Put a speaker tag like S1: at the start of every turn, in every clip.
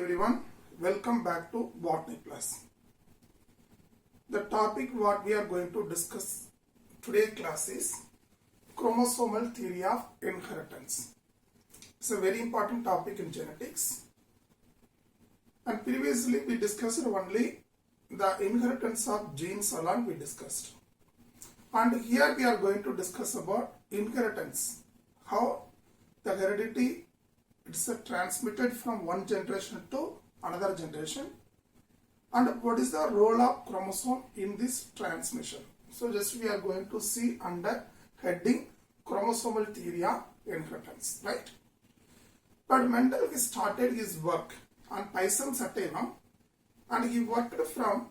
S1: everyone, welcome back to Botany Plus. The topic what we are going to discuss today class is chromosomal theory of inheritance. It's a very important topic in genetics, and previously we discussed only the inheritance of genes alone we discussed, and here we are going to discuss about inheritance, how the heredity it's transmitted from one generation to another generation, and what is the role of chromosome in this transmission. So just we are going to see under heading chromosomal theory of inheritance, right? But Mendel he started his work on Pisum sativum, and he worked from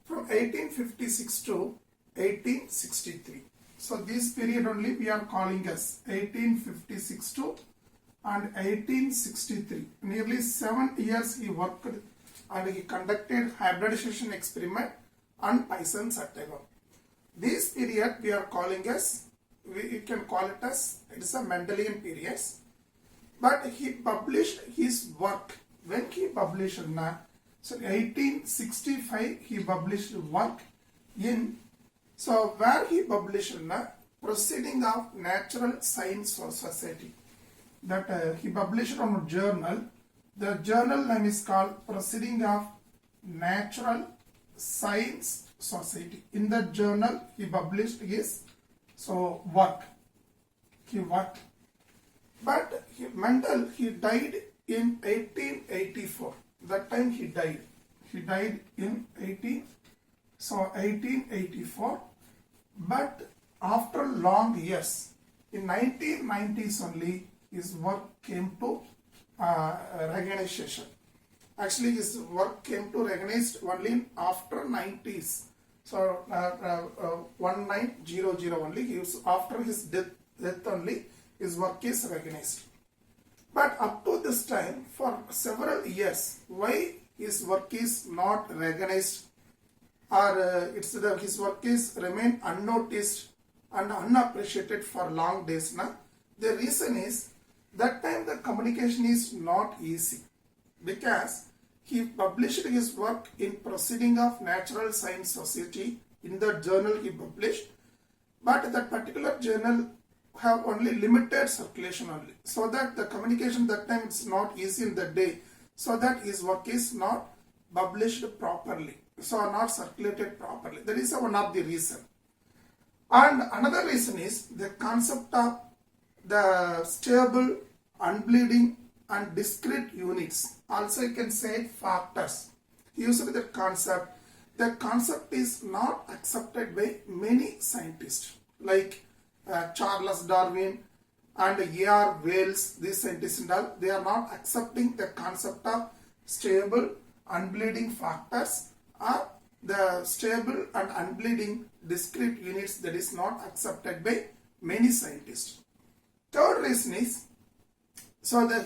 S1: 1856 to 1863. So this period only we are calling as 1856 to and 1863. Nearly 7 years he worked and he conducted hybridization experiment on Pisum sativum. This period we are calling as, we can call it as, it is a Mendelian period. But he published his work. When he published, so 1865 he published work in, so where he published Proceeding of Natural Science Society. That he published on a journal. The journal name is called Proceeding of Natural Science Society. In the journal he published his work. He worked. But Mendel he died in 1884. That time he died. He died in 1884. But after long years, in 1990s only, his work came to recognition. Actually, his work came to recognized only after 90s. So 1900 only. He was, after his death only, his work is recognized. But up to this time, for several years, why his work is not recognized, or his work is remain unnoticed and unappreciated for long days now? The reason is that time the communication is not easy, because he published his work in Proceeding of Natural Science Society. In the journal he published, but that particular journal have only limited circulation only, so that the communication that time it's not easy in the day, so that his work is not published properly, so not circulated properly. That is one of the reason. And another reason is the concept of the stable, unbleeding and discrete units. Also you can say factors. He used that concept. The concept is not accepted by many scientists like Charles Darwin and A.R. Wells. These scientists and all, they are not accepting the concept of stable, unbleeding factors or the stable and unbleeding discrete units. That is not accepted by many scientists. Third reason is,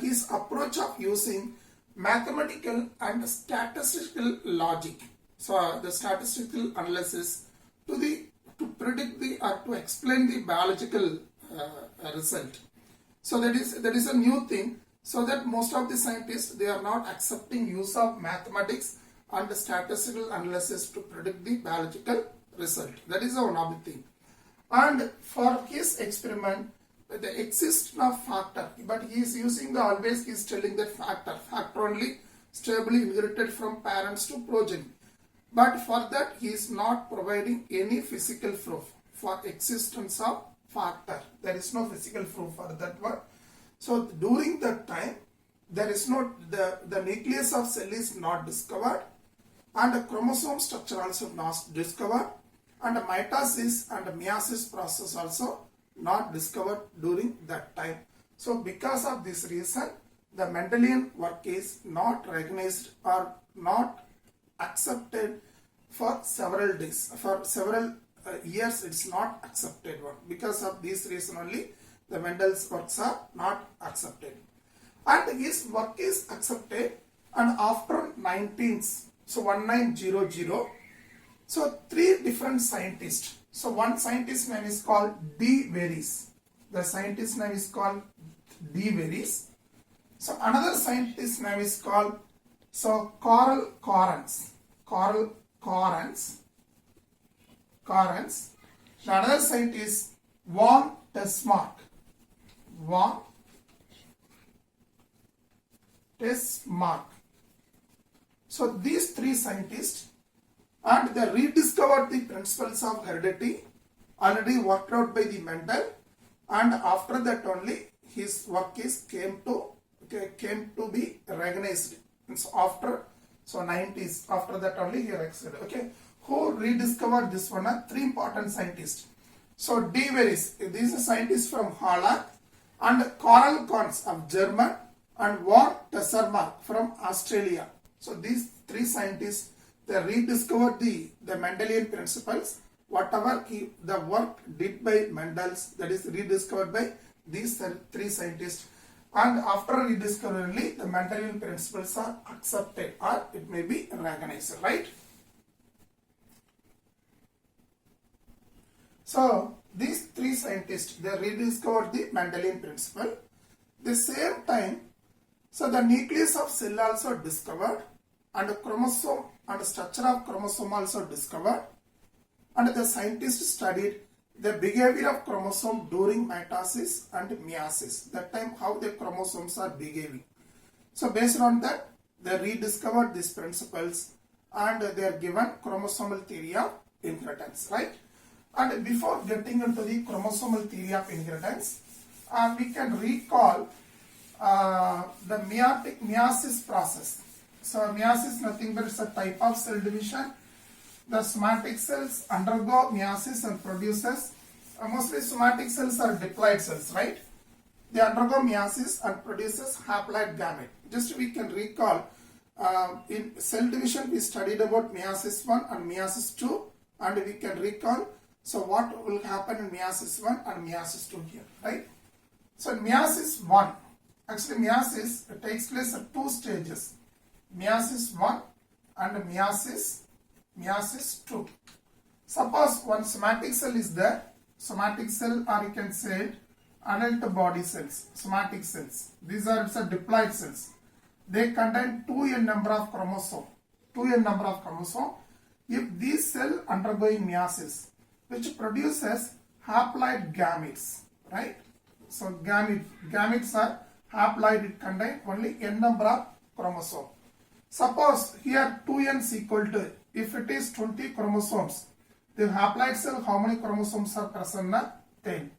S1: his approach of using mathematical and statistical logic, so the statistical analysis to predict the or to explain the biological result. So that is a new thing. So that most of the scientists, they are not accepting use of mathematics and statistical analysis to predict the biological result. That is one of the thing. And for his experiment, the existence of factor, but he is using always he is telling that factor only stably inherited from parents to progeny. But for that he is not providing any physical proof for existence of factor. There is no physical proof for that one. So during that time, there is no, the nucleus of cell is not discovered, and the chromosome structure also not discovered, and the mitosis and the meiosis process also not discovered during that time. So because of this reason, the Mendelian work is not recognized or not accepted for several days, for several years. It's not accepted one. Because of this reason only, the Mendel's works are not accepted. And his work is accepted, and after 1900, so 3 different scientists. So one scientist name is called D. Veris. The scientist name is called D. Veris. So another scientist name is called So Carl Correns. The another site is von Tesmark. So these three scientists, and they rediscovered the principles of heredity already worked out by the Mendel, and after that only his work came to be recognized. So after 90s, after that only he recognized. Okay, who rediscovered this one are three important scientists. So De Vries, these are scientists from Holland, and Carl Correns of German, and von Tesmark from Australia. So these three scientists, they rediscovered the Mendelian principles. Whatever the work did by Mendel's, that is rediscovered by these three scientists. And after rediscovery, the Mendelian principles are accepted or it may be recognized, right? So these three scientists, they rediscovered the Mendelian principle. The same time, so the nucleus of cell also discovered, and the chromosome and structure of chromosome also discovered, and the scientists studied the behavior of chromosome during mitosis and meiosis. That time how the chromosomes are behaving. So based on that, they rediscovered these principles and they are given chromosomal theory of inheritance, right? And before getting into the chromosomal theory of inheritance, we can recall the meiosis process. So meiosis nothing but it's a type of cell division. The somatic cells undergo meiosis and produces, mostly somatic cells are diploid cells, right? They undergo meiosis and produces haploid gamete. Just we can recall, in cell division we studied about meiosis 1 and meiosis 2, and we can recall, so what will happen in meiosis 1 and meiosis 2 here, right? So in meiosis 1, actually meiosis takes place at two stages, meiosis 1 and meiosis 2. Suppose one somatic cell is there, somatic cell, or you can say it, adult body cells, somatic cells. These are diploid cells. They contain 2n number of chromosome. If these cells undergoing meiosis, which produces haploid gametes, right? So gametes are haploid, it contain only n number of chromosome. Suppose here 2n is equal to, if it is 20 chromosomes, the haploid cell, how many chromosomes are present? 10.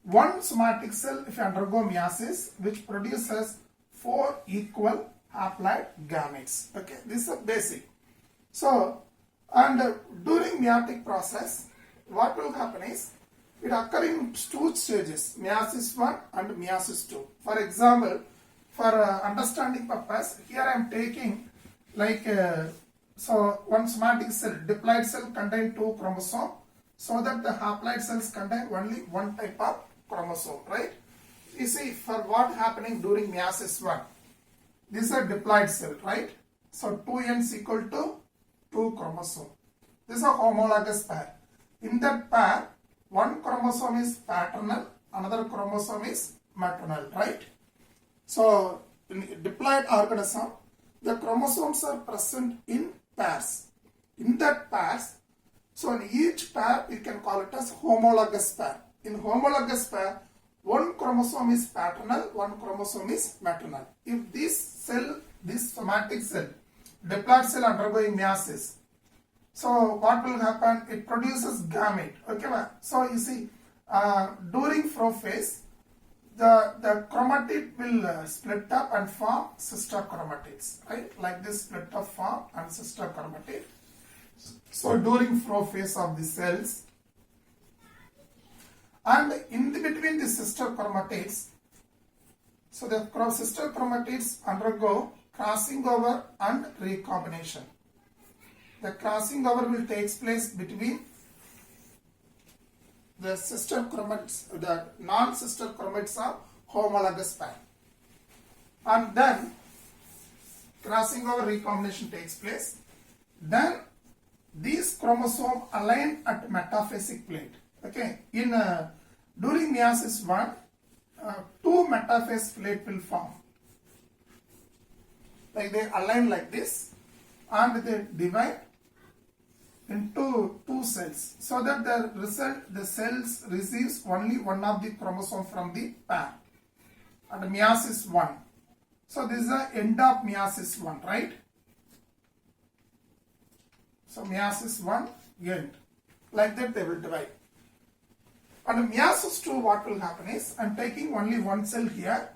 S1: One somatic cell, if you undergo meiosis, which produces 4 equal haploid gametes. Okay, this is basic. So, and during meiotic process, what will happen is, it occurs in two stages, meiosis 1 and meiosis 2. For example, for understanding purpose, here I am taking like so one somatic cell, diploid cell contain 2 chromosomes, so that the haploid cells contain only one type of chromosome, right? You see, for what happening during meiosis 1, this is a diploid cell, right? So 2n is equal to 2 chromosome. This is a homologous pair. In that pair, one chromosome is paternal, another chromosome is maternal, right? So in diploid organism, the chromosomes are present in pairs. In that pairs, so in each pair you can call it as homologous pair. In homologous pair, one chromosome is paternal, one chromosome is maternal. If this somatic cell, diploid cell undergoing meiosis, so what will happen? It produces gamete. Okay, so you see, during prophase, the chromatid will split up and form sister chromatids, right? Like this split up form and sister chromatid. So during prophase of the cells, and in between the sister chromatids, so the sister chromatids undergo crossing over and recombination. The crossing over will take place between the sister chromatids, the non-sister chromatids of homologous pair. And then crossing over recombination takes place. Then these chromosomes align at metaphasic plate. Okay, in during meiosis 1, 2 metaphase plate will form. like they align like this and they divide into two cells so that the cells receives only one of the chromosome from the pair and meiosis 1. So this is the end of meiosis 1, right? So meiosis 1 end. Like that they will divide. And meiosis 2, what will happen is, I am taking only one cell here,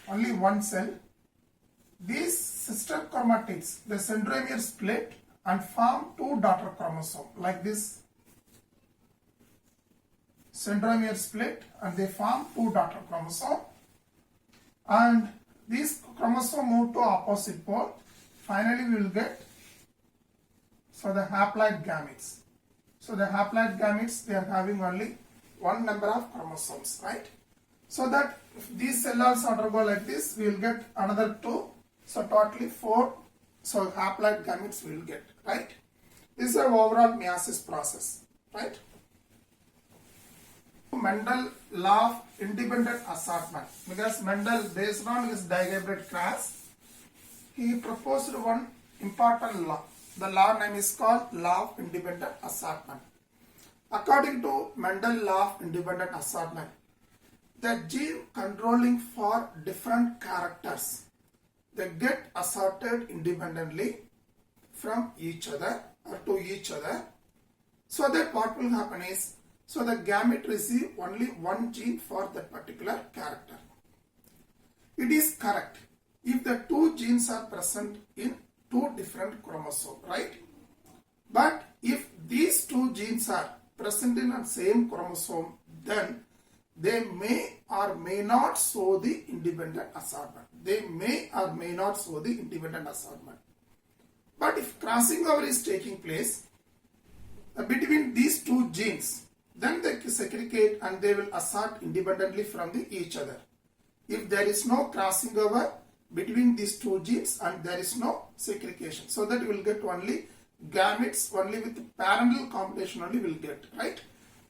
S1: only one cell. These sister chromatids, the centromere split and form two daughter chromosome like this. Centromere split and they form two daughter chromosome, and these chromosome move to opposite pole. Finally we will get the haploid gametes. So the haploid gametes, they are having only one number of chromosomes, right? So that if these cells undergo like this, we will get another 2. So totally 4. So haploid gametes we will get, right? This is our overall meiosis process, right? Mendel law of independent assortment, because Mendel, based on his digambrid class, he proposed one important law. The law name is called law of independent assortment. According to Mendel law of independent assortment, the gene controlling for different characters, they get assorted independently from each other or to each other, so that what will happen is, so the gamete receive only one gene for that particular character. It is correct if the two genes are present in two different chromosomes, right? But if these two genes are present in the same chromosome, then they may or may not show the independent assortment. They may or may not show the independent assortment. But if crossing over is taking place between these two genes, then they segregate and they will assort independently from each other. If there is no crossing over between these two genes and there is no segregation, so that you will get only gametes only with parental combination only will get, right?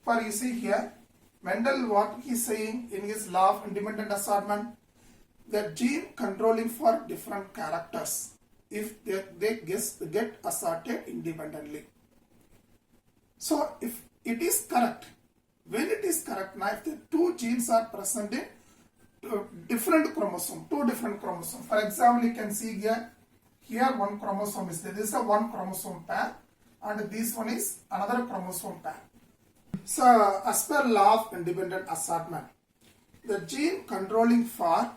S1: For you see here, Mendel, what he is saying in his law of independent assortment, the gene controlling for different characters, if they get assorted independently. So if it is correct, when it is correct, now if the two genes are present in different chromosome, two different chromosomes. For example, you can see here one chromosome is there. This is a one chromosome pair, and this one is another chromosome pair. So as per law of independent assortment, the gene controlling for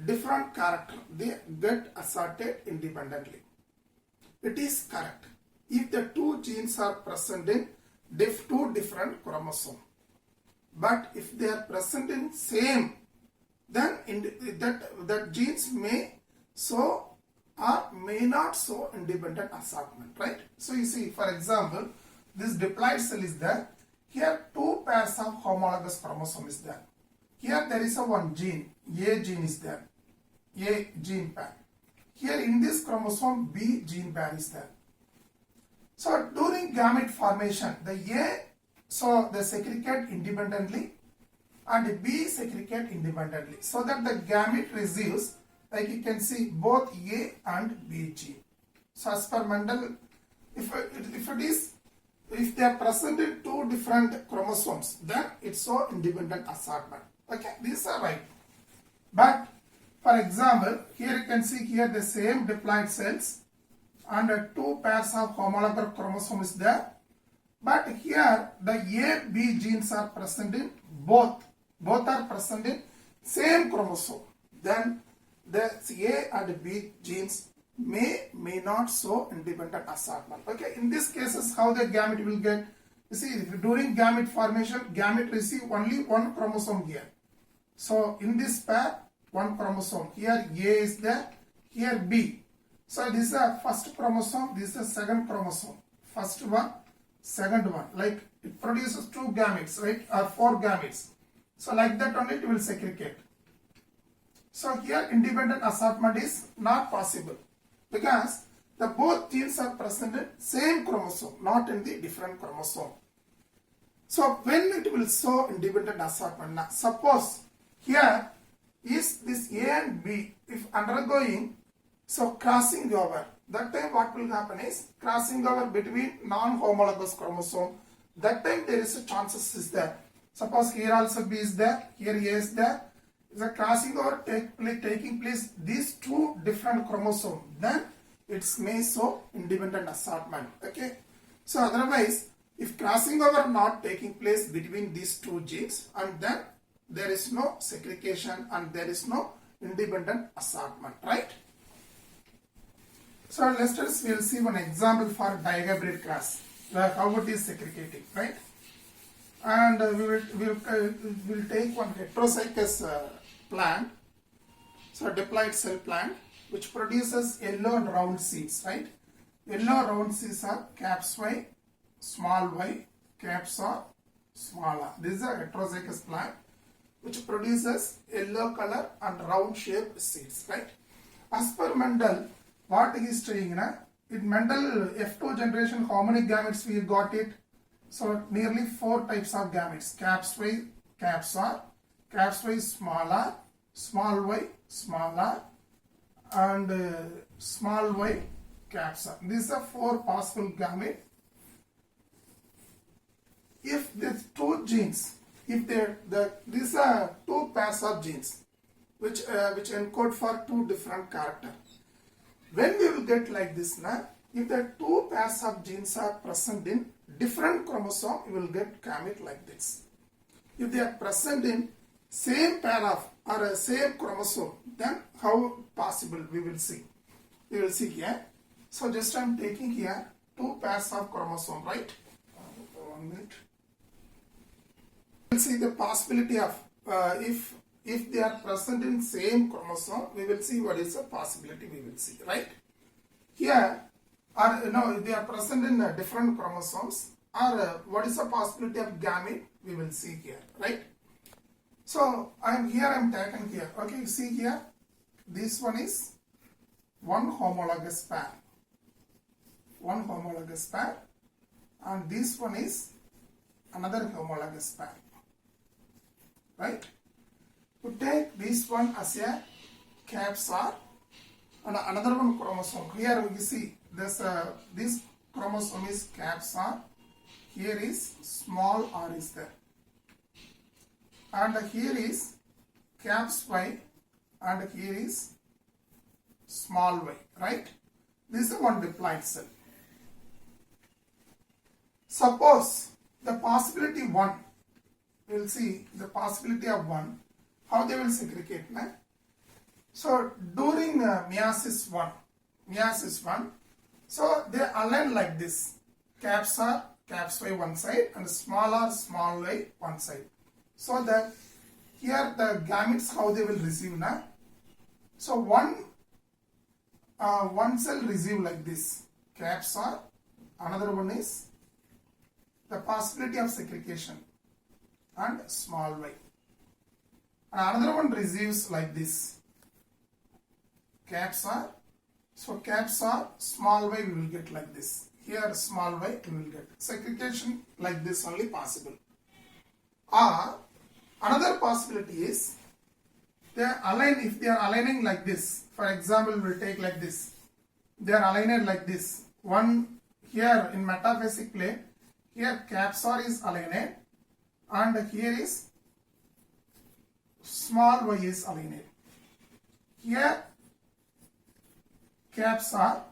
S1: different character, they get assorted independently. It is correct if the two genes are present in two different chromosomes. But if they are present in same, then that genes may show or may not show independent assortment, right? So you see, for example, this diploid cell is there. Here two pairs of homologous chromosome is there. Here there is a one gene, A gene is there, A gene pair. Here in this chromosome, B gene pair is there. So during gamete formation, the A, so they segregate independently and B segregate independently, so that the gamete receives, like you can see, both A and B gene. So as per Mendel, if they are present in two different chromosomes, then it's so independent assortment. Okay, these are right. But for example, here you can see here the same diploid cells and two pairs of homologous chromosomes is there. But here the A, B genes are present in both are present in same chromosome. Then the A and B genes may not show independent assortment. Okay, in these cases, how the gamete will get? You see, during gamete formation, gamete receive only one chromosome here. So in this pair, one chromosome. Here A is there, here B. So this is the first chromosome, this is the second chromosome. First one, second one. Like it produces two gametes, right? Or four gametes. So like that only it will segregate. So here independent assortment is not possible, because the both genes are present in same chromosome, not in the different chromosome. So when it will show independent assortment, now suppose here is this A and B, if undergoing, so crossing over, that time what will happen is crossing over between non-homologous chromosome. That time there is a chances is there. Suppose here also B is there, here A is there. The crossing over taking place these two different chromosomes, then it's may show independent assortment. Okay. So otherwise, if crossing over not taking place between these two genes, and then there is no segregation and there is no independent assortment, right? So let's we'll see one example for dihybrid cross, how it is segregating, right? And we'll take one heterozygous plant, so diploid cell plant, which produces yellow and round seeds, right? Yellow round seeds are caps Y, small y, caps R, small r. This is a heterozygous plant which produces yellow color and round shaped seeds, right? As per Mendel, what he is saying, in Mendel F2 generation, how many gametes we got it? So nearly 4 types of gametes: caps Y, caps R, caps Y small r, small y, small r, and small y, caps R. These are 4 possible gametes. If these two genes, if these are 2 pairs of genes which encode for 2 different characters, when we will get like this, if the 2 pairs of genes are present in different chromosome, you will get gamete like this. If they are present in same pair of or a same chromosome, then how possible we will see. We will see here. So just I am taking here 2 pairs of chromosome, right? 1 minute. We will see the possibility of if they are present in same chromosome, we will see what is the possibility we will see, right? Here, or if they are present in different chromosomes, or what is the possibility of gamete, we will see here, right? So I am taken here. Okay, you see here, this one is one homologous pair, and this one is another homologous pair, right? To take this one as a caps R and another one chromosome. Here we see this chromosome is caps R. Here is small r is there, and here is caps Y, and here is small y, right? This is one diploid cell. Suppose the possibility 1, we will see the possibility of 1, how they will segregate. So during meiosis 1, so they align like this: caps R, caps Y one side, and small r, small y one side. So that here the gametes how they will receive. So one cell receive like this, caps R, another one is the possibility of segregation and small y. Another one receives like this, caps R. So caps R, small y we will get like this. Here small y we will get. Segregation like this only possible. Or another possibility is they are aligned. If they are aligning like this, for example, we will take like this. They are aligned like this. One here in metaphasic plane, here caps R is aligned, and here is small y is aligned. Here caps R.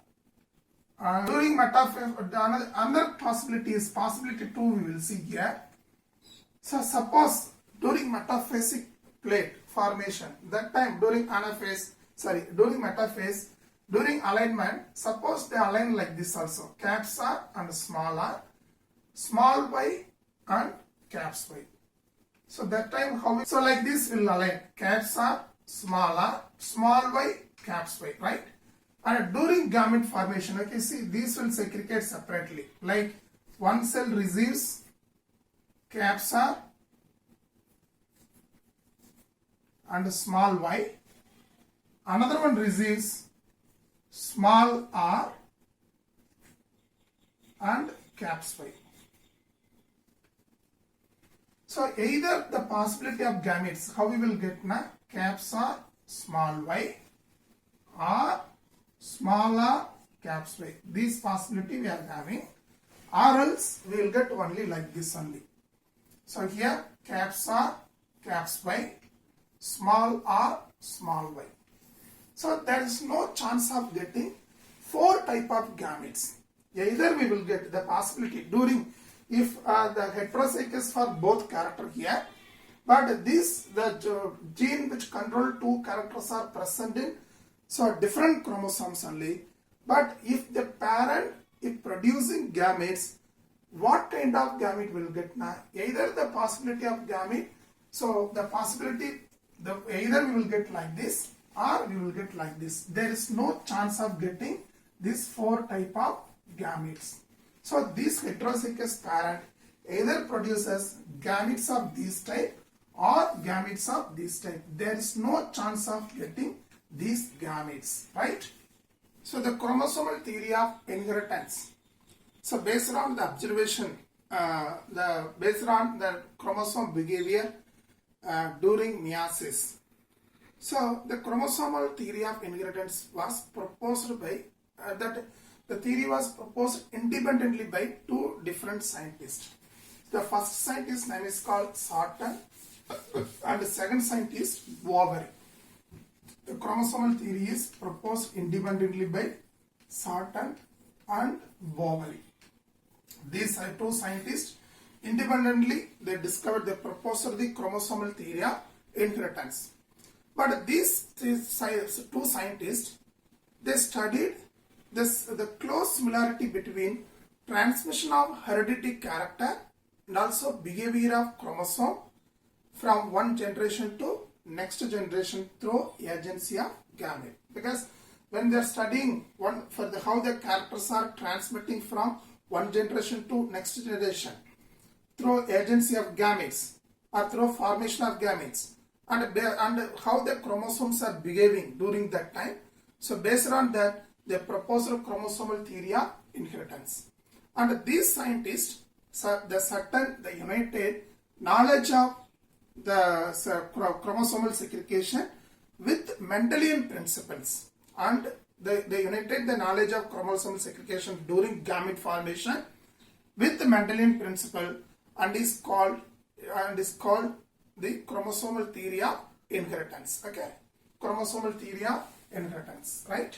S1: During another possibility is possibility 2 we will see here. So suppose during metaphasic plate formation, that time during metaphase, during alignment, suppose they align like this also, caps R and small y and caps Y. So that time how so like this will align, caps R, small y, caps Y, right? And during gamete formation, okay, see these will segregate separately. Like one cell receives caps R and small y, another one receives small r and caps Y. So either the possibility of gametes, how we will get na, caps are small y or small r caps y. This possibility we are having, or else we will get only like this only. So here caps are caps y, small r small y. So there is no chance of getting 4 type of gametes. Either we will get the possibility during, if the heterozygous for both character here, but this the gene which control 2 characters are present in so different chromosomes only. But if the parent is producing gametes, what kind of gamete will get now? Either the possibility of gamete, so the possibility, either we will get like this or we will get like this. There is no chance of getting these 4 type of gametes. So this heterozygous parent either produces gametes of this type or gametes of this type. There is no chance of getting these gametes, right? So the chromosomal theory of inheritance. So based on the observation, based on the chromosome behavior during meiosis. So the chromosomal theory of inheritance was proposed by the theory was proposed independently by 2 different scientists. The first scientist name is called Sarton and the second scientist Boveri. The chromosomal theory is proposed independently by Sarton and Boveri. These 2 scientists independently they proposed the chromosomal theory of inheritance. But these 2 scientists they studied the close similarity between transmission of hereditary character and also behavior of chromosome from one generation to next generation through agency of gamete. Because when they are studying how the characters are transmitting from one generation to next generation through agency of gametes or through formation of gametes and how the chromosomes are behaving during that time. So based on that, they proposed a chromosomal theory of inheritance. And these scientists, they united knowledge of the chromosomal segregation with Mendelian principles, and they united the knowledge of chromosomal segregation during gamete formation with the Mendelian principle and is called the chromosomal theory of inheritance. Okay, chromosomal theory of inheritance, right?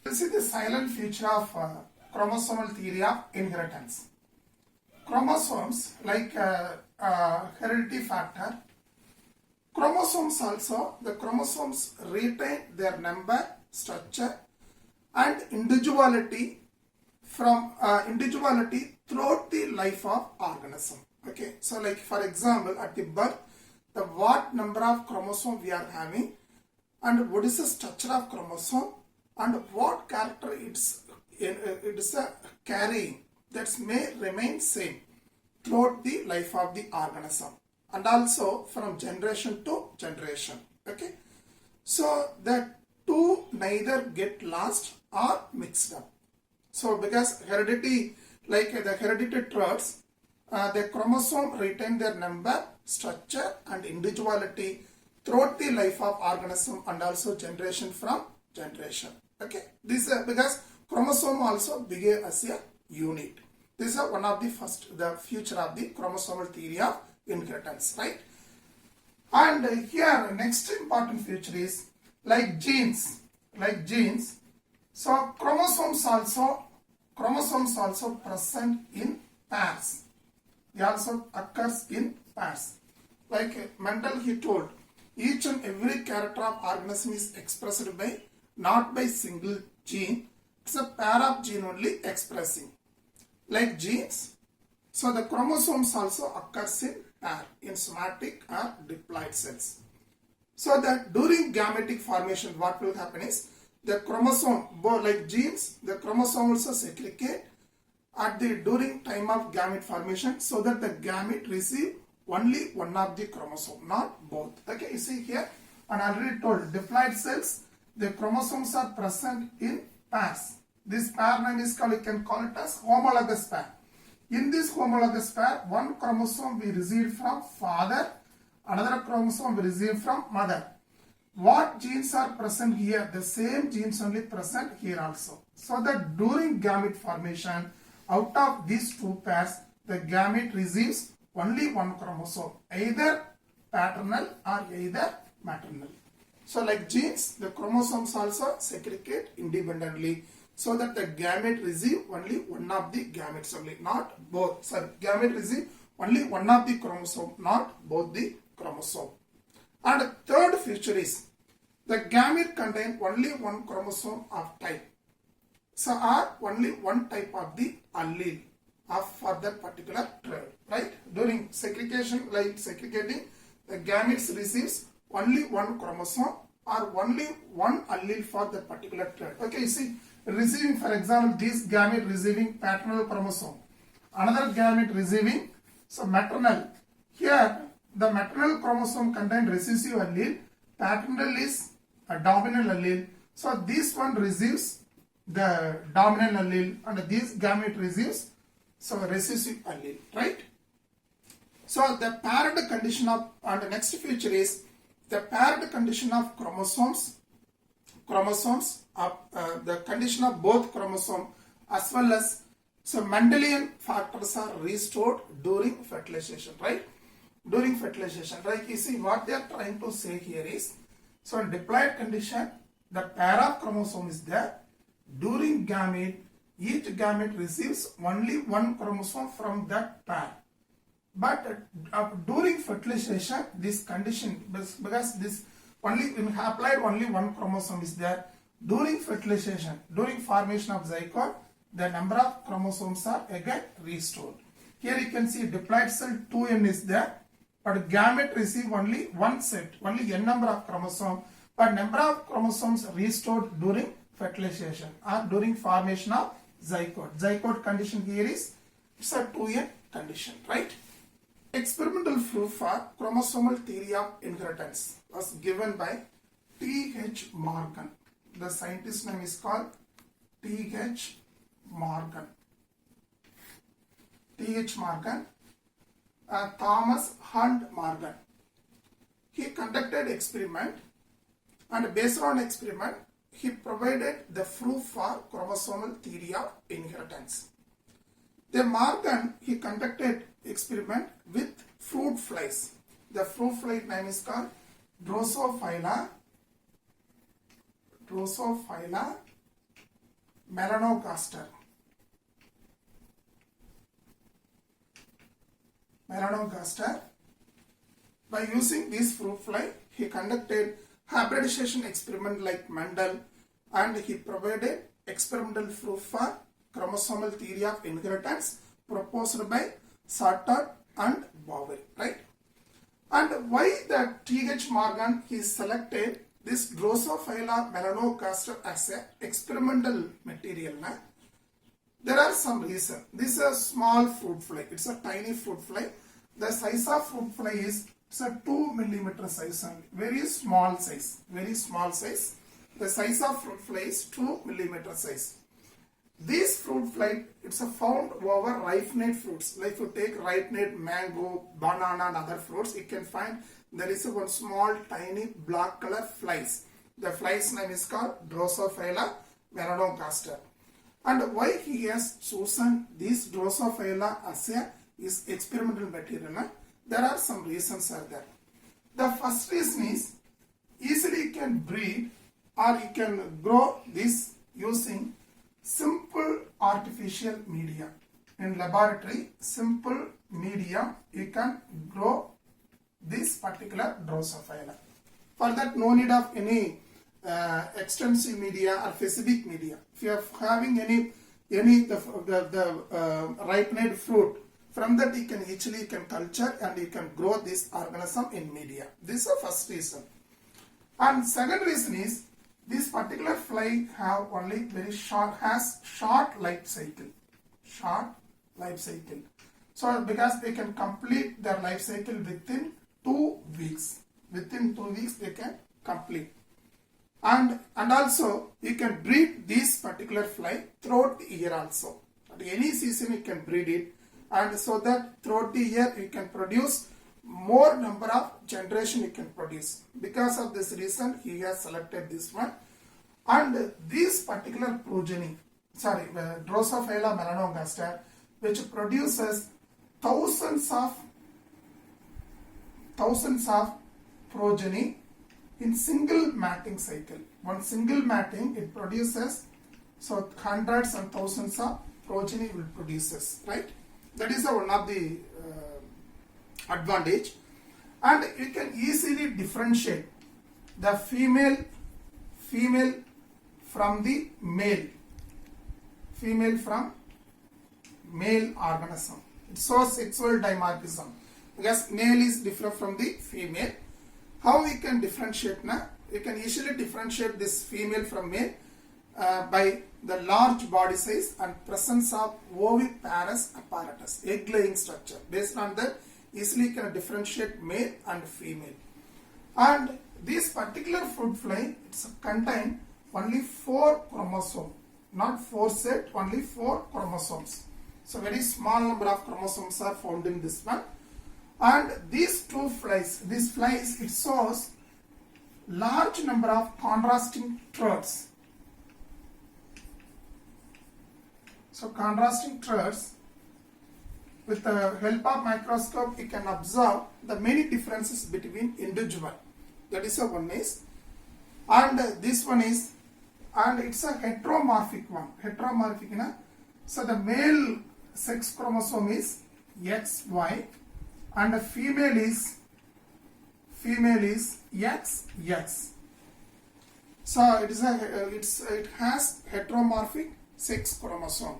S1: This is the silent feature of chromosomal theory of inheritance. Chromosomes, like heredity factor, chromosomes also, the chromosomes retain their number, structure and individuality from individuality throughout the life of organism. Okay, so like for example, at the birth, the what number of chromosome we are having and what is the structure of chromosome and what character it's carrying, that may remain same throughout the life of the organism and also from generation to generation. Okay, so the 2 neither get lost or mixed up. So because heredity, like the hereditary traits, the chromosome retain their number, structure and individuality throughout the life of organism and also generation from generation. Okay, this is because chromosome also behave as a unit. This is one of the future of the chromosomal theory of inheritance, right? And here next important feature is like genes. So chromosomes also present in pairs. They also occurs in pairs. Like Mendel, he told each and every character of organism is expressed by not by single gene. It's a pair of gene only expressing. Like genes, so the chromosomes also occurs in pair in somatic or diploid cells. So that during gametic formation, what will happen is the chromosome, like genes, the chromosome also segregate during time of gamete formation, so that the gamete receive only one of the chromosome, not both. Okay, you see here, and I already told diploid cells, the chromosomes are present in pairs. This pair name is called, you can call it as homologous pair. In this homologous pair, one chromosome we received from father, another chromosome we received from mother. What genes are present here? The same genes only present here also. So that during gamete formation, out of these two pairs, the gamete receives only one chromosome, either paternal or either maternal. So like genes, the chromosomes also segregate independently, so that the gamete receive only one of the gametes only, not both. Sorry, gamete receive only one of the chromosome, not both the chromosome. And third feature is the gamete contain only one chromosome of type. So or only one type of the allele of for that particular trait, right? During segregation, like segregating, the gametes receives only one chromosome or only one allele for that particular trait. Okay, you see, receiving, for example, this gamete receiving paternal chromosome, another gamete receiving maternal. Here, the maternal chromosome contains recessive allele, paternal is a dominant allele. So this one receives the dominant allele and this gamete receives recessive allele, right? So the paired condition of, and the next feature is the paired condition of chromosomes of the condition of both chromosome as well as Mendelian factors are restored during fertilization, right? During fertilization, right? You see what they are trying to say here is, so in diploid condition, the pair of chromosome is there. During gamete, each gamete receives only one chromosome from that pair. But during fertilization, this condition, because this only when applied only one chromosome is there, during fertilization, during formation of zygote, the number of chromosomes are again restored. Here you can see diploid cell 2n is there, but gamete receive only one set, only n number of chromosomes, but number of chromosomes restored during fertilization or during formation of zygote. Zygote condition here is it's a 2n condition, right? Experimental proof for chromosomal theory of inheritance was given by T.H. Morgan. The scientist name is called T.H. Morgan. T.H. Morgan, Thomas Hunt Morgan. He conducted experiment, and based on experiment, he provided the proof for chromosomal theory of inheritance. The Morgan, he conducted experiment with fruit flies. The fruit fly name is called Drosophila melanogaster. By using this fruit fly, he conducted hybridization experiment like Mendel, and he provided experimental proof for chromosomal theory of inheritance proposed by Sutter and Bower, right? And why the T.H. Morgan he selected this Drosophila melanogaster as an experimental material? There are some reasons. This is a small fruit fly. It's a tiny fruit fly. The size of fruit fly is it's a 2 millimeter size only. Very small size. Very small size. The size of fruit fly is 2 millimeter size. This fruit fly, it's found over ripened fruits. Like if you take ripened mango, banana and other fruits, you can find there is one small tiny black color flies. The flies name is called Drosophila melanogaster. And why he has chosen this Drosophila as his experimental material? There are some reasons are there. The first reason is easily you can breed or you can grow this using simple artificial media. In laboratory, simple medium, you can grow this particular Drosophila. For that, no need of any extensive media or specific media. If you are having any ripened fruit, from that you can easily culture and you can grow this organism in media. This is the first reason. And second reason is this particular fly have only short life cycle. Short life cycle. So because they can complete their life cycle within 2 weeks. Within 2 weeks they can complete. And also you can breed this particular fly throughout the year also. At any season you can breed it. and so that throughout the year you can produce more number of generation you can produce. Because of this reason he has selected this one. And this particular progeny, Drosophila melanogaster, which produces thousands of progeny in single matting cycle. One single matting, it produces so hundreds and thousands of progeny will produces, right? That is one of the advantage. And you can easily differentiate the female from the male from male organism. It shows sexual dimorphism because male is different from the female. How we can differentiate now? You can easily differentiate this female from male by the large body size and presence of oviparous apparatus, egg laying structure. Based on that, easily you can differentiate male and female. And this particular fruit fly, it's contain only 4 chromosomes, not 4 set, only 4 chromosomes. So very small number of chromosomes are found in this one. And these flies, it shows large number of contrasting threads. So contrasting threads, with the help of microscope, you can observe the many differences between individual. That is one is, and this one is, and it's a heteromorphic one. Heteromorphic, so the male sex chromosome is XY, and the female is XX. So it has heteromorphic sex chromosome.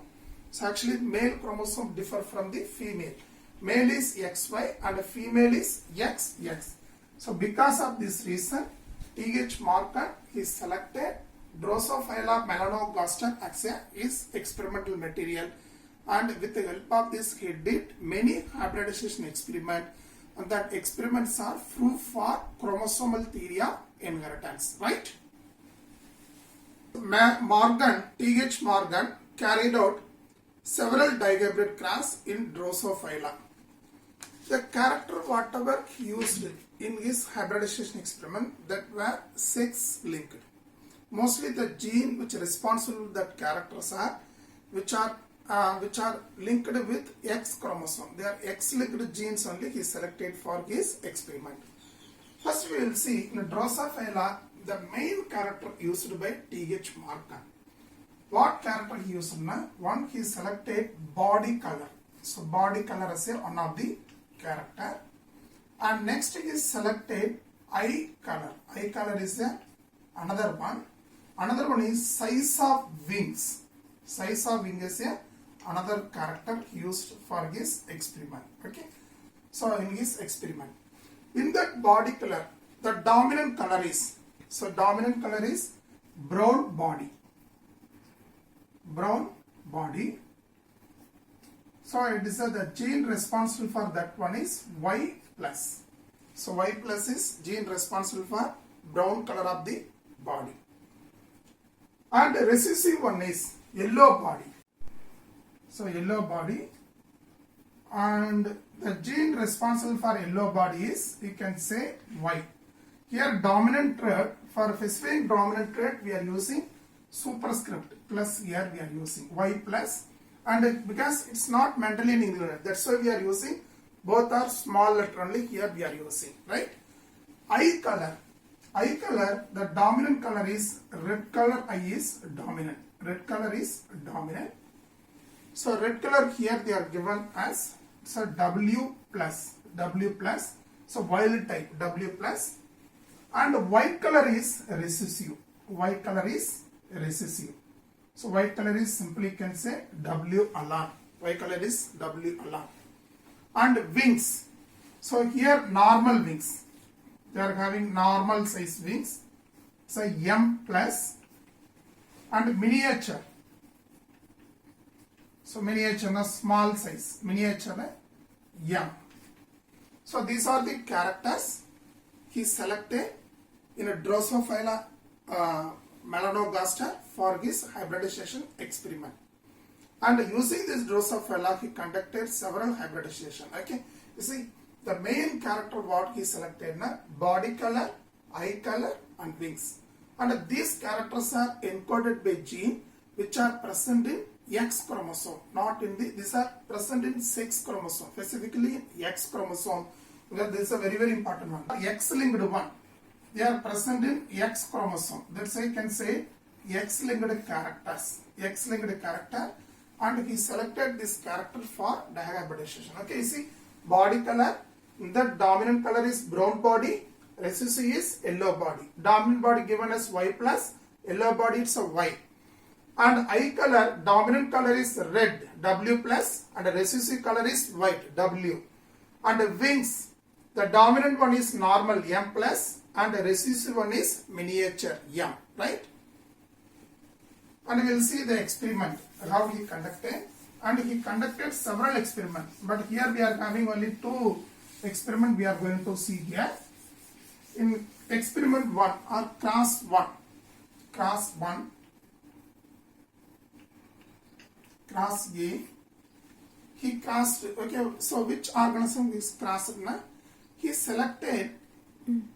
S1: So actually male chromosome differ from the female. Male is XY and the female is XX. So because of this reason, T.H. Morgan he selected Drosophila melanogaster as his experimental material, and with the help of this he did many hybridization experiments, and that experiments are proof for chromosomal theory of inheritance, right? T.H. Morgan carried out several digabrid cross in Drosophila. The character whatever he used in his hybridization experiment that were sex linked. Mostly the gene which are responsible for that characters are which are linked with X chromosome. They are X linked genes only he selected for his experiment. First we will see in Drosophila the main character used by T.H. Morgan. What character he used? One, he selected body color. So body color is one of the character. And next he selected eye color. Eye color is another one. Another one is size of wings. Size of wing is another character used for his experiment. Okay. So in his experiment, in that body color, the dominant color is, so dominant color is brown body. Brown body. So it is the gene responsible for that one is Y plus. So Y plus is gene responsible for brown color of the body. And the recessive one is yellow body. So yellow body, and the gene responsible for yellow body is, you can say Y. Here dominant trait, for specifying dominant trait we are using superscript plus, here we are using Y plus, and because it's not mentally included, that's why we are using both are small letter only, here we are using, right? Eye color, the dominant color is red color, eye is dominant, red color is dominant. So red color here they are given as, so W plus, so violet type W plus, and white color is recessive, white color is recessive. So white color is simply you can say W alone, white color is W alone. And wings, so here normal wings, they are having normal size wings, so M plus, and miniature, so miniature na small size, miniature na M. So these are the characters he selected in a Drosophila melanogaster for his hybridization experiment. And using this Drosophila, he conducted several hybridization. Okay, you see the main character what he selected na body color, eye color, and wings. And these characters are encoded by gene which are present in X chromosome, not in the. These are present in sex chromosome, specifically in X chromosome. Because this is a very important one. X-linked one. They are present in X chromosome. That's why you can say X-linked characters. X-linked character. And he selected this character for dihybridization. Okay, you see, body color, the dominant color is brown body, recessive is yellow body. Dominant body given as Y plus, yellow body it's a Y. And eye color, dominant color is red, W plus, and recessive color is white, W. And the wings, the dominant one is normal, M plus, and the recessive one is miniature, M, right? And we will see the experiment, how he conducted. And he conducted several experiments. But here we are having only 2 experiments we are going to see here. In experiment 1 or class 1, class A, he cast, okay, so which organism is classed na? He selected,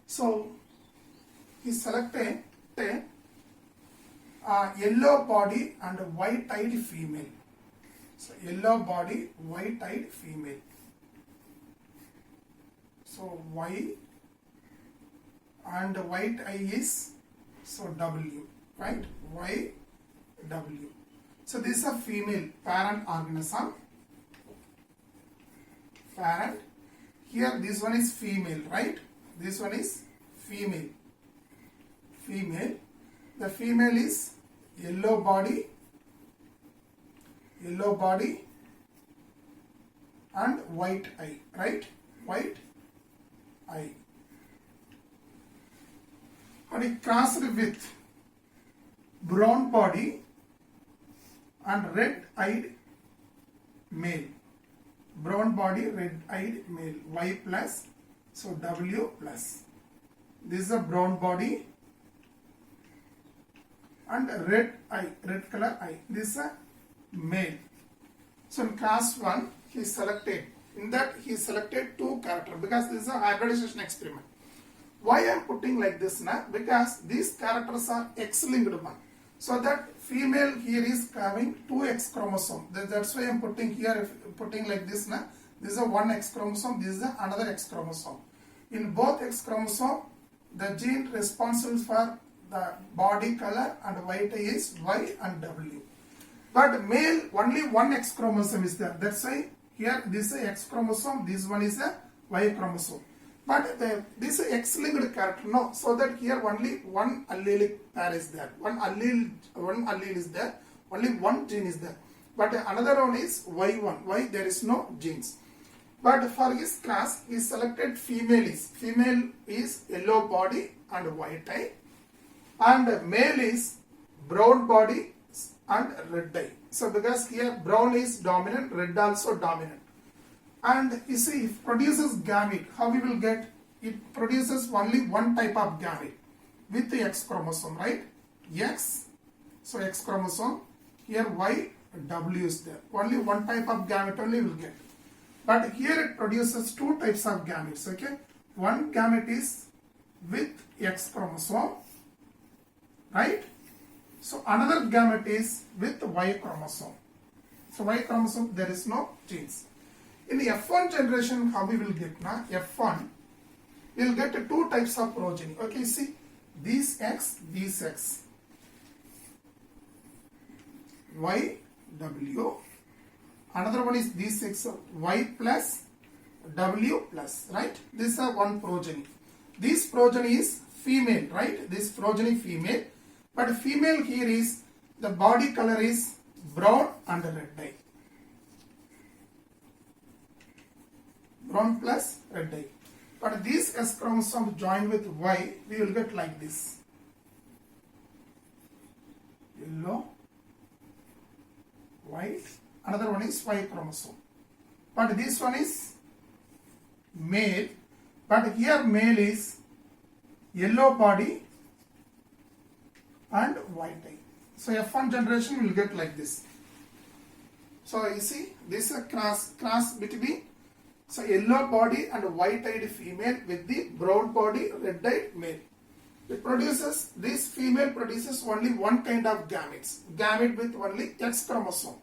S1: so he selected yellow body and white-eyed female. So yellow body, white-eyed female. So Y and white eye is so W, right? Y, W. So this is a female parent organism. Parent. Here this one is female, right? This one is female. Female. The female is yellow body and white eye, right? White eye. And it crossed with brown body and red-eyed male. Brown body, red-eyed male. Y plus, so W plus. This is a brown body and red eye, red color eye. This is a male. So in class 1, he selected. In that he selected 2 characters because this is a hybridization experiment. Why I am putting like this now? Because these characters are X-linked one. So that female here is having 2 X chromosome. That's why I am putting here, putting like this now. This is a 1 X chromosome, this is another X chromosome. In both X chromosome, the gene responsible for the body color and white eye is Y and W. But male, only 1 X chromosome is there. That's why here this is a X chromosome, this one is a Y chromosome. But this X-linked character, no. So that here only 1 allelic pair is there. One allele is there. Only 1 gene is there. But another one is Y1. Why? There is no genes. But for his class, he selected female is yellow body and white eye. And male is brown body and red eye. So because here brown is dominant, red also dominant. And you see, it produces gamete. How we will get? It produces only 1 type of gamete with the X chromosome, right? X, so X chromosome. Here Y, W is there. Only 1 type of gamete only will get. But here it produces 2 types of gametes, okay? One gamete is with X chromosome, right? So another gamete is with Y chromosome. So Y chromosome, there is no genes. In the F1 generation, how we will get now? F1, we will get 2 types of progeny. Okay, see, these X, Y, W. Another one is these X, Y plus, W plus, right? This is one progeny. This progeny is female, right? This progeny female. But female here is, the body color is brown and red eye. Brown plus red eye. But these S chromosome joined with Y, we will get like this. Yellow, white. Another one is Y chromosome. But this one is male. But here male is yellow body and white eye. So F1 generation will get like this. So you see, this is a cross between so yellow body and white-eyed female with the brown body, red-eyed male. It produces, this female produces only one kind of gametes, gamete with only X chromosome.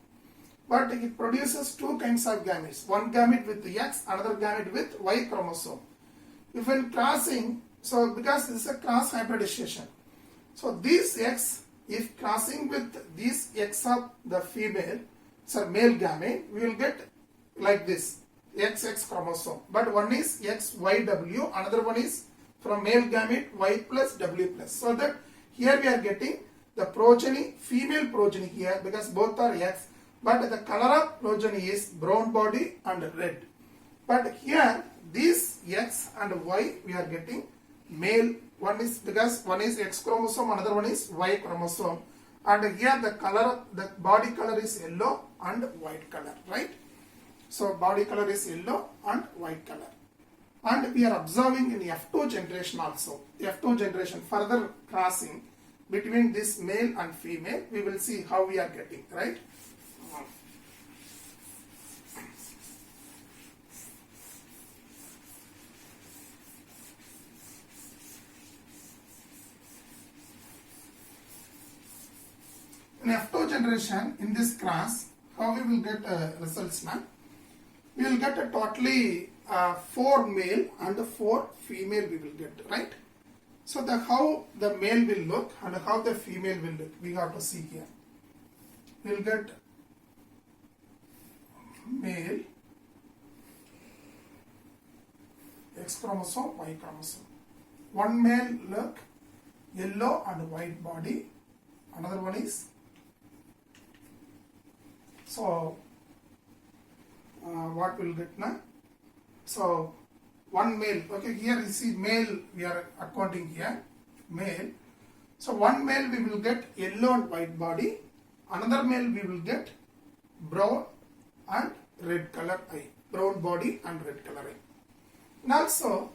S1: But it produces two kinds of gametes, one gamete with X, another gamete with Y chromosome. If in crossing, so because this is a cross hybridization, so these X, if crossing with these X of the female, so male gamete, we will get like this, XX chromosome. But one is XYW, another one is from male gamete Y plus W plus. So that here we are getting the progeny, female progeny here because both are X. But the color of progeny is brown body and red. But here these X and Y we are getting male. One is because one is X chromosome, another one is Y chromosome. And here the color, the body color is yellow and white color, right? So body color is yellow and white color. And we are observing in F2 generation also. F2 generation further crossing between this male and female. We will see how we are getting, right? In F2 generation, in this class, how we will get results now? We will get a totally 4 male and 4 female we will get, right? So the how the male will look and how the female will look, we have to see here. We will get male, X chromosome, Y chromosome. One male look yellow and white body, another one is so what will get now? So one male, okay, here you see male we are accounting here, male. So one male we will get yellow and white body, another male we will get brown and red color eye, brown body and red color eye. And also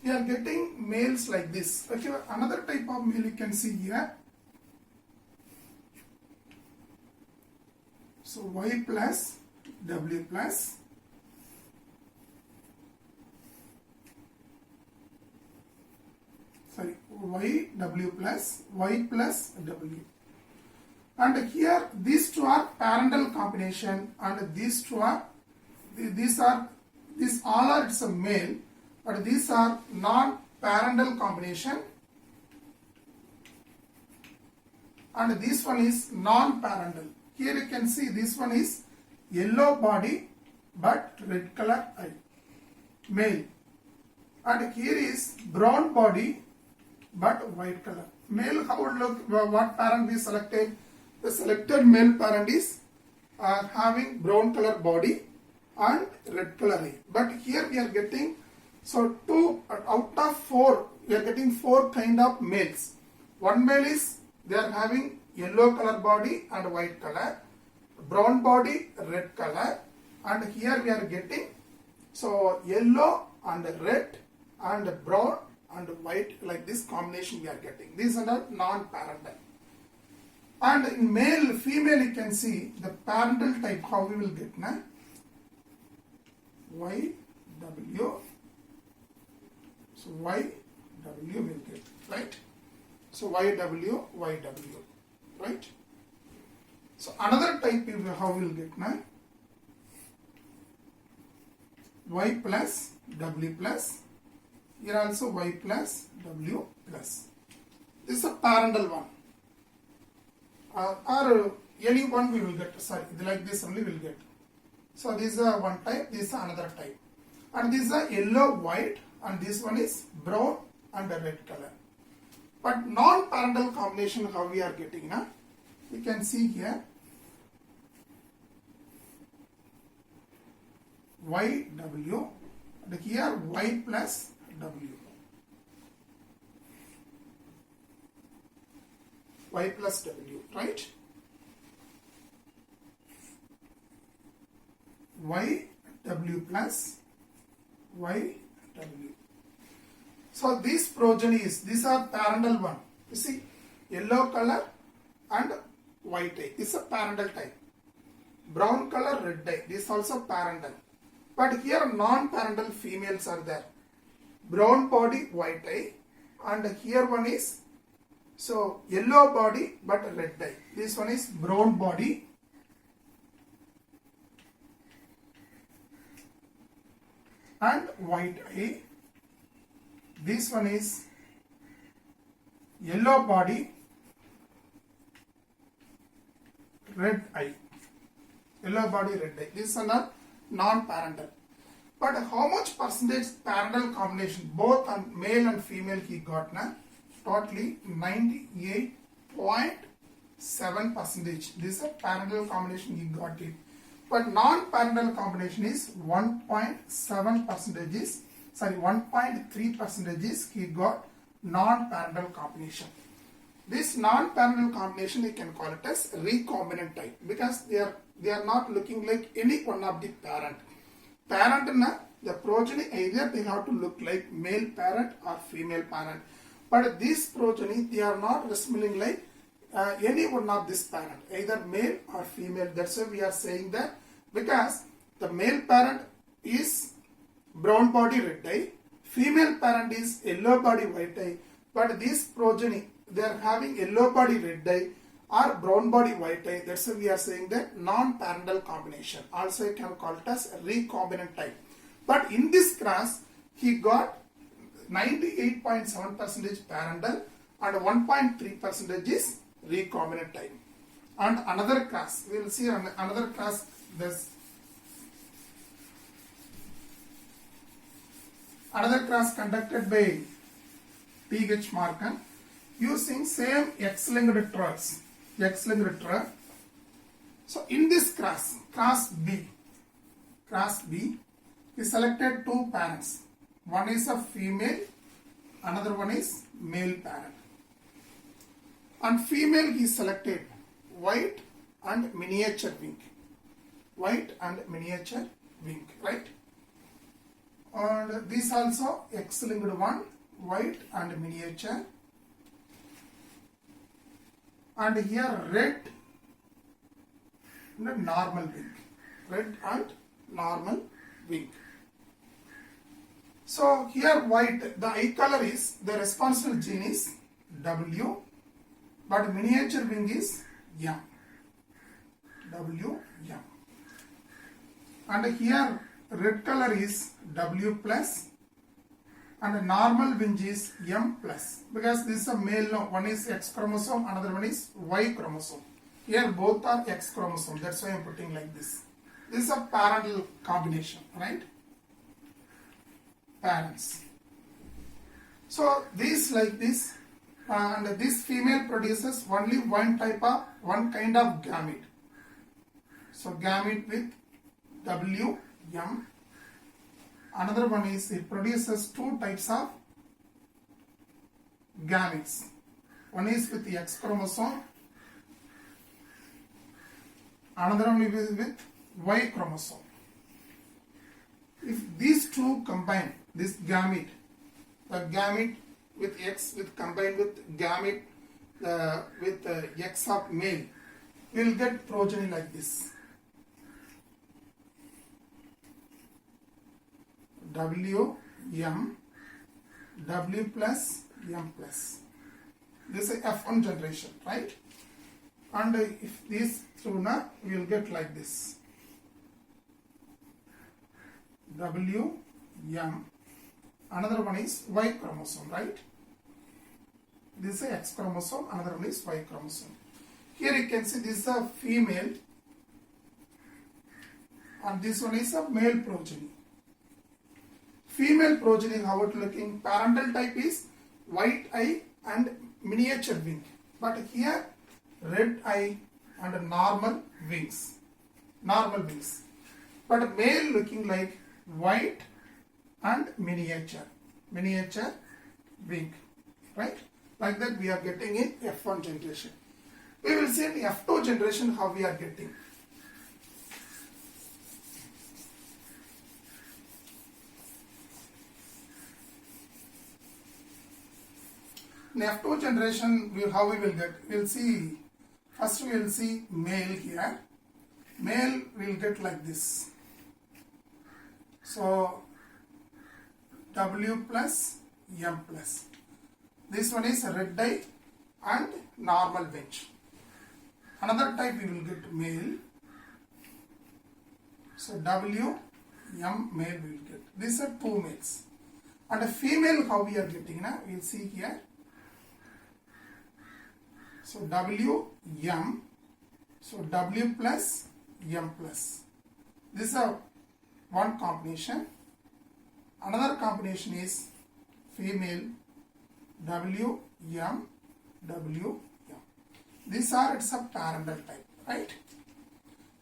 S1: we are getting males like this. Okay, another type of male you can see here. So Y plus W plus Y W plus Y plus W. And here these two are parental combination and these two are these all are it's a male, but these are non-parental combination and this one is non-parental. Here you can see this one is yellow body but red color eye, male, and here is brown body but white color. Male, how would look, what parent we selected? The selected male parent is having brown color body and red color eye. But here we are getting, so 2 out of 4, we are getting 4 kind of males. One male is, they are having yellow color body and white color, brown body, red color, and here we are getting, so yellow and red and brown and white, like this combination we are getting. These are non-parental. And in male, female you can see the parental type, how we will get now? Y, W, so Y, W will get, right? So Y, W, Y, W, right? So another type is how we will get now? Y plus W plus, here also Y plus W plus. This is a parental one. Or any one we will get, sorry, like this only we will get. So this is one type, this is another type. And this is a yellow, white, and this one is brown and a red color. But non-parental combination how we are getting now? You can see here Y, W, and here Y plus W. Y plus W, right? Y, W plus Y, W. So these progenies, these are parental one. You see, yellow color and white eye. This is a parental type. brown color red eye. This is also parental. But here non-parental females are there. Brown body, white eye. And here one is so yellow body but red eye. This one is brown body and white eye. This one is yellow body, red eye. Yellow body, red eye. These are not non-parental. But how much percentage parental combination both on male and female he got now? Totally 98.7 percentage. This is a parental combination he got it. But non-parental combination is 1.7 percentages. Sorry, 1.3 percentages he got non-parental combination. This non-parental combination you can call it as recombinant type because they are not looking like any one of the parent. Parent na the progeny either they have to look like male parent or female parent. But this progeny they are not resembling like any one of this parent, either male or female. That's why we are saying that because the male parent is brown body red eye, female parent is yellow body white eye, but this progeny they are having yellow body red eye or brown body white eye. That's why we are saying that non-parental combination. Also you can call it as recombinant type. But in this cross he got 98.7 percentage parental and 1.3 percentage is recombinant type. And another cross, we will see another cross. This another cross conducted by T.H. Markman using same X-linked trucks. X-linked truck. So in this cross B, he selected two parents. One is a female, another one is male parent. And female he selected white and miniature wing. White and miniature wing, right? And this also X-linked one, white and miniature. And here red and normal wing. Red and normal wing. So here white, the eye color is, the responsible gene is W, but miniature wing is M. W, M. And here red color is W plus and normal wing is M plus because this is a male now. One is X chromosome, another one is Y chromosome. Here both are X chromosome. That's why I am putting like this. This is a parental combination, right? Parents. So these like this, and this female produces only one kind of gamete. So gamete with W, M. Another one is it produces two types of gametes. One is with the X chromosome, another one is with Y chromosome. If these two combine, this gamete, the gamete with X with combined with gamete with X of male, we will get progeny like this. W, M, W plus, M plus. This is F1 generation, right? And if these two now, we will get like this. W, M. Another one is Y chromosome, right? This is X chromosome, another one is Y chromosome. Here you can see this is a female and this one is a male progeny. Female progeny, how it looking? Parental type is white eye and miniature wing. But here red eye and normal wings. Normal wings. But male looking like white and miniature wing, right? Like that we are getting in F1 generation. We will see in F2 generation how we are getting. In F2 generation, how we will get? We will see, first we will see male here. male will get like this. So W plus M plus. This one is red eye and normal bench. Another type we will get male. So W, M male we will get. These are two males. And a female, how we are getting now? We will see here. So W, M. So W plus M plus. This is one combination. Another combination is female W, M, W, M. These are it's a parental type, right?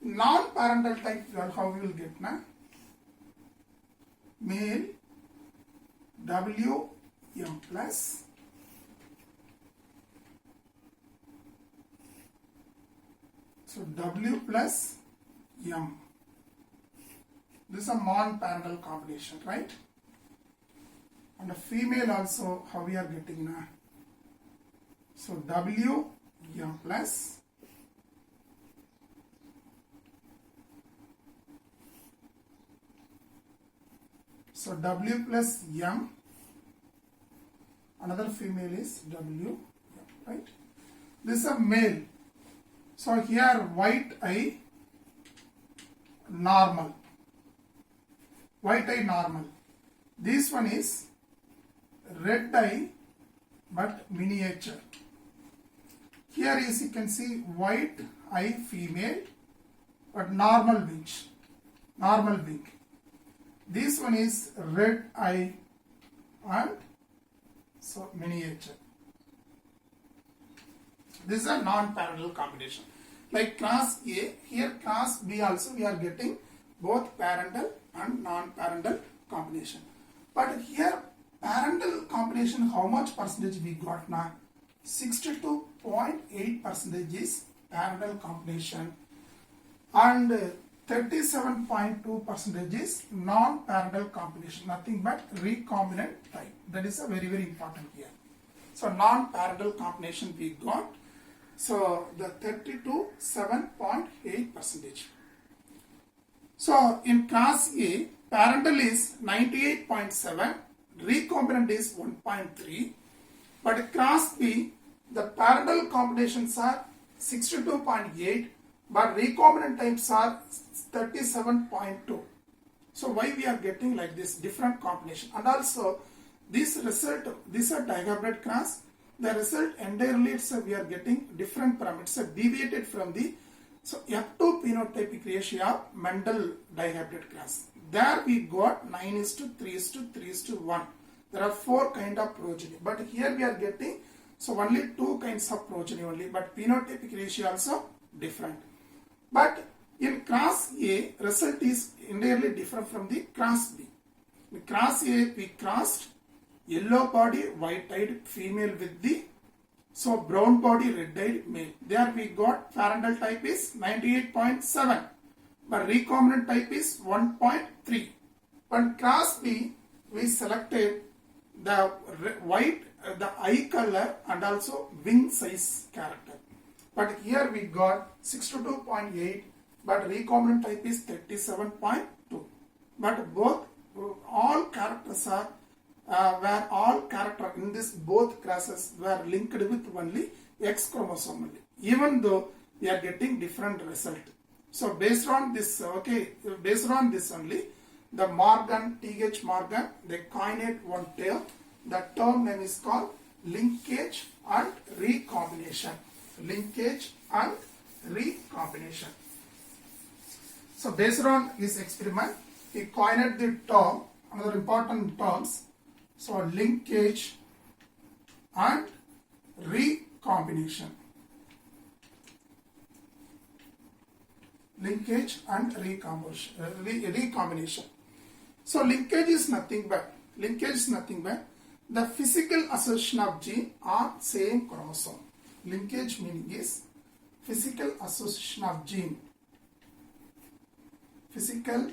S1: Non-parental type, well, how we will get now? Male W, M plus. So W plus M. This is a non-parental combination, right? And a female also, how we are getting now? So W, M plus. So W plus M. Another female is W, M, right? This is a male. So here white eye normal. White eye normal. This one is red eye but miniature. Here is you can see white eye female but normal bench. Normal wing. This one is red eye and so miniature. This is a non-parental combination. Like class A, here class B also we are getting both parental and non-parental combination. But here parental combination, how much percentage we got now? 62.8% is parental combination and 37.2% is non-parental combination, nothing but recombinant type. That is a very, very important here. So non-parental combination we got. So the 32.7.8%. So in class A, parental is 98.7, recombinant is 1.3, but class B, the parental combinations are 62.8, but recombinant types are 37.2. So why we are getting like this different combination? And also this result, this is a digablet class. The result entirely we are getting different parameters. It's deviated from the F2 phenotypic ratio of Mendel digablet class. There we got 9:3:3:1. There are 4 kind of progeny, but here we are getting only 2 kinds of progeny only, but phenotypic ratio also different. But in class A, result is entirely different from the class B. In class A, we crossed yellow body, white-eyed female with the brown body, red-eyed male. There we got parental type is 98.7, but recombinant type is 1.3. But class B, we selected the white, the eye color and also wing size character. But here we got 62.8, but recombinant type is 37.2. But both, all characters are where all character in this both classes were linked with only X chromosome only, even though we are getting different result. So based on this, based on this only, the Morgan, T.H. Morgan, they coined one term. The term name is called linkage and recombination. Linkage and recombination. So based on his experiment, he coined the term, another important terms. So linkage and recombination. Linkage and recombination. So linkage is nothing but the physical association of gene on same chromosome. Linkage meaning is physical association of gene. Physical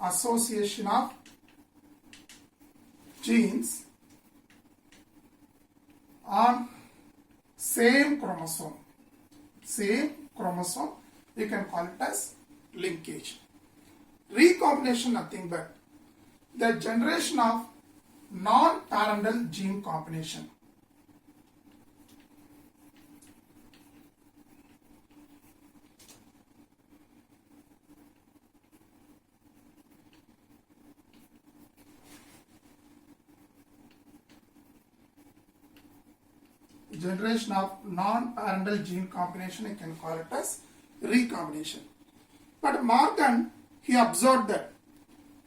S1: association of genes on same chromosome. Same chromosome you can call it as linkage. Recombination nothing but the generation of non-parental gene combination. Generation of non-parental gene combination, you can call it as recombination. But Morgan, he observed that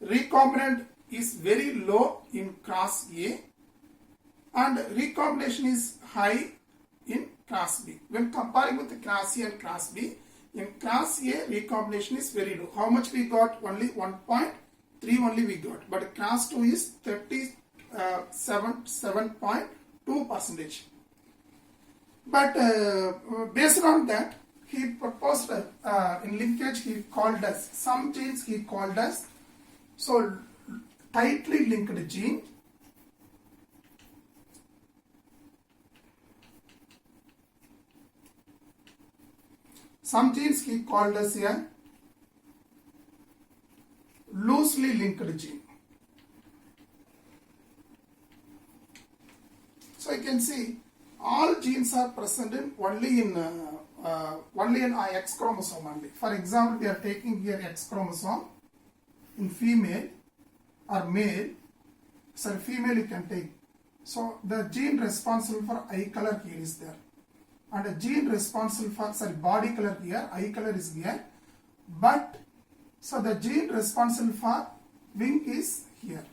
S1: recombinant is very low in class A and recombination is high in class B. When comparing with the class A and class B, in class A recombination is very low. How much we got? Only 1.3 only we got. But class 2 is 7.2%. But based on that, he proposed in linkage he called as some genes he called as so tightly linked gene, some genes he called as a loosely linked gene. So you can see all genes are present in only in X chromosome only. For example, we are taking here X chromosome in female or male. Sorry, female you can take. So the gene responsible for eye color here is there, and a gene responsible for body color here, eye color is here. But so the gene responsible for wing is here,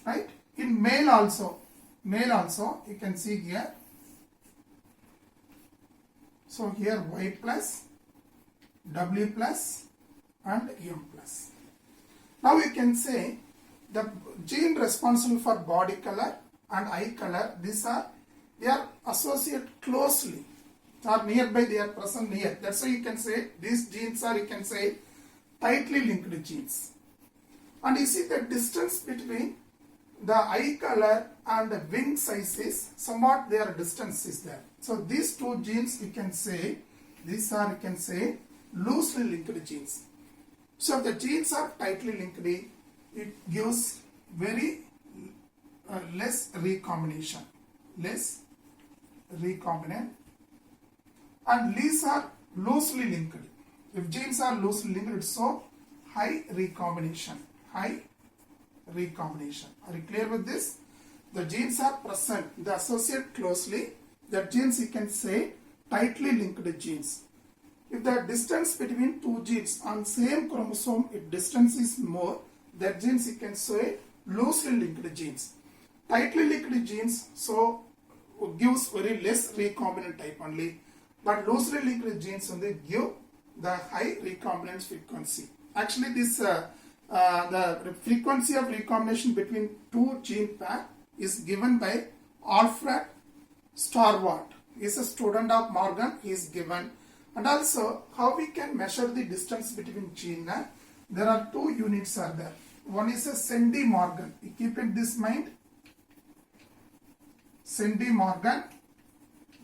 S1: right? In male also you can see here. So here Y plus, W plus and M plus. Now you can say the gene responsible for body color and eye color, they are associated closely or nearby, they are present near. That's why you can say these genes are, you can say, tightly linked genes. And you see the distance between the eye color and the wing size is somewhat their distance is there. So these two genes you can say, these are you can say loosely linked genes. So if the genes are tightly linked, it gives very less recombination, and these are loosely linked. If genes are loosely linked, it's so high recombination. Are you clear with this? The genes are present, they associate closely. The genes you can say tightly linked genes. If the distance between two genes on same chromosome, if distance is more, that genes you can say loosely linked genes. Tightly linked genes so gives very less recombinant type only, but loosely linked genes only give the high recombinant frequency. Actually, this the frequency of recombination between two gene pair is given by Alfred Starwart. He is a student of Morgan. He is given. And also, how we can measure the distance between gene? There are two units are there. One is a centimorgan. You keep in this mind. Centimorgan.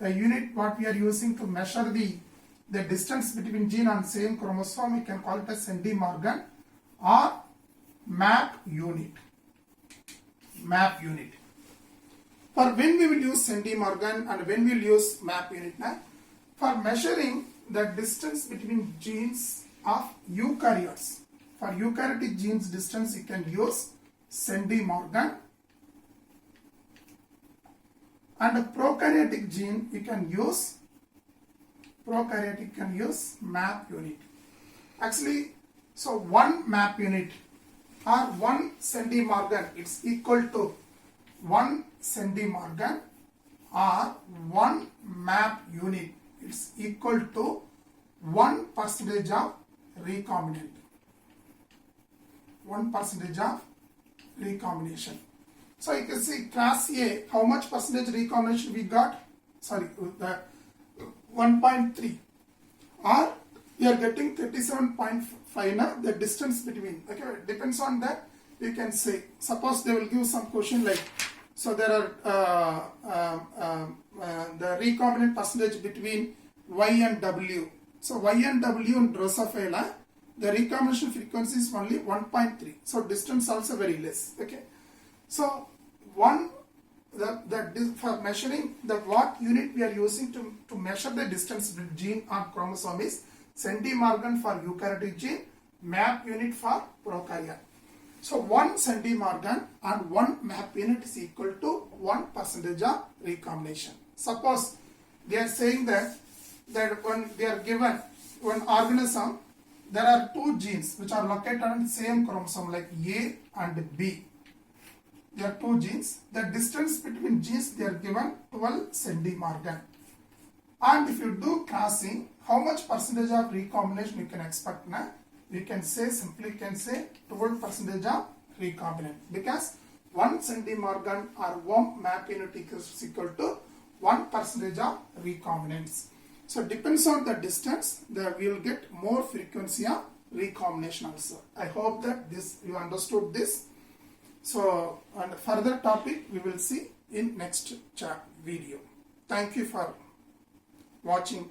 S1: The unit what we are using to measure the distance between gene on same chromosome, we can call it as centimorgan or map unit. For when we will use centimorgan and when we will use map unit? For measuring the distance between genes of eukaryotes. For eukaryotic genes distance you can use centimorgan, and a prokaryotic gene you can use map unit. Actually, so one map unit or one centimorgan, it's equal to 1 centimorgan, or one map unit, it's equal to 1% of recombinant. 1% of recombination. So you can see class A, how much percentage recombination we got? Sorry, the 1.3. Or we are getting 37.5 now, the distance between. Okay, depends on that. You can say, suppose they will give some question like, so there are the recombinant percentage between Y and W. So Y and W in Drosophila, the recombination frequency is only 1.3. So distance also very less. Okay. So for measuring the what unit we are using to measure the distance between gene or chromosome is centimorgan for eukaryotic gene, map unit for prokaryote. So 1 centimorgan and 1 map unit is equal to 1% of recombination. Suppose they are saying that when they are given one organism, there are 2 genes which are located on the same chromosome like A and B. There are 2 genes. The distance between genes they are given 12 centimorgan. And if you do crossing, how much percentage of recombination you can expect now? We can say, simply can say 12% of recombinant, because 1 centimorgan or 1 map unit is equal to 1% of recombinants. So depends on the distance, we will get more frequency of recombination also. I hope that you understood this. So on further topic we will see in next video. Thank you for watching.